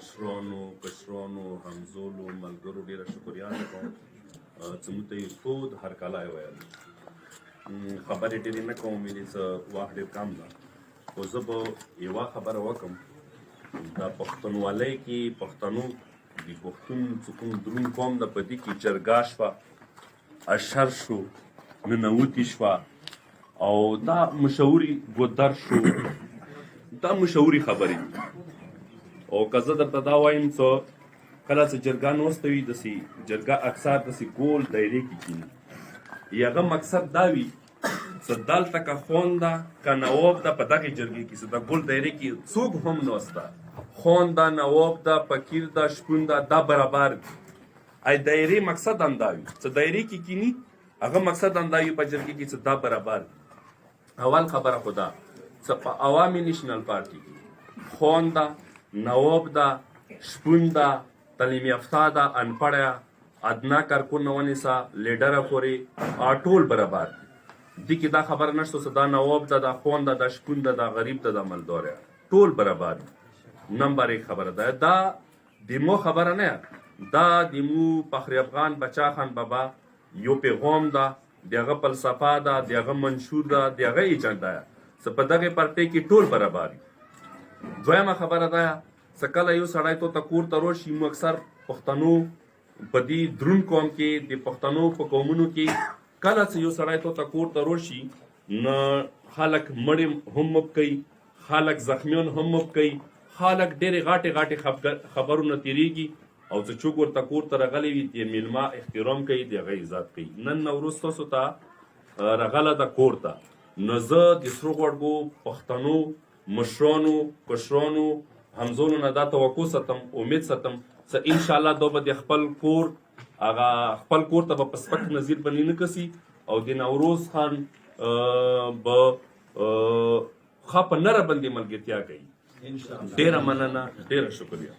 مشرانو کشرانو همزولو ملګرو ډېره شکریا ده کوم چې موږ ته یې تود هرکلی ویل خبرې ډېرې نه کوم ویلې څه وخت ډېر کم ده خو زه به یوه خبره وکړم د پښتونولۍ کې پښتنو د پښتون چې کوم دروند قوم ده په دې کې جرګه شوه اشر شو ننوتي شوه او دا مشهوري ګودر شو دا مشهوري خبرې دي او که زه درته دا وایم څه کله چې جرګه نوسته وي داسې جرګه اکثر داسې ګول دایرې کې کښېني هغه مقصد دا وي چې دلته که خوند ده که نواب ده په دغې جرګې کې چې د ګول دایرې کې څوک هم نوسته خوند ده نواب ده فقیر ده شپون ده دا برابر دي ای دایرې مقصد همدا وي چې دایرې کې کښېني هغه مقصد همدا وي په جرګې کې چې دا برابر دي اول خبره خو دا چې په عوامي نیشنل پارټي کې خوند ده نواب ده شپون ده تعلیم یافته ده انپړه ادنا کارکون نه ونیسه لیډره پورې ټول برابر دي دې کې دا خبره نشته چې دا نواب ده دا خوند ده دا شپون ده دا غریب ده دا مالداره ټول برابر دي نمبر یک خبره ده دا دیمو خبره نه دا دیمو فخر افغان بچا خان بابا یو پیغام ده دغه فلسفه ده دغه منشور ده دغه ایجنډا ده چې په دغه پارټۍ کې ټول برابر دي دویمه خبره ده چې کله یو سړی ته کور ته راشي موږ اکثر پښتنو په دې دروند قوم کې د پښتنو په قومونو کې کله چې یو سړی ته کور ته راشي نه خلک مړي هم مب کوي خلک زخمیان هم مب کوي خلک ډېرې غاټې خبرونه تېرېږي او چې څوک ورته کور ته راغلی وي د میلمه احترام کوي د هغه عزت کوي نن نوروز تاسو ته راغله ده کور ته نو زه د سرو غوړګو پښتنو مشرانو کشرانو همزولو نه دا توقع ساتم امید ساتم چې انشاءالله دا به د خپل کور هغه خپل کور ته به په سپک نظیر باندې نه کسي او د نوروز خان به ښه په نره باندې ملګرتیا کوي ډېره مننه ډېره شکریه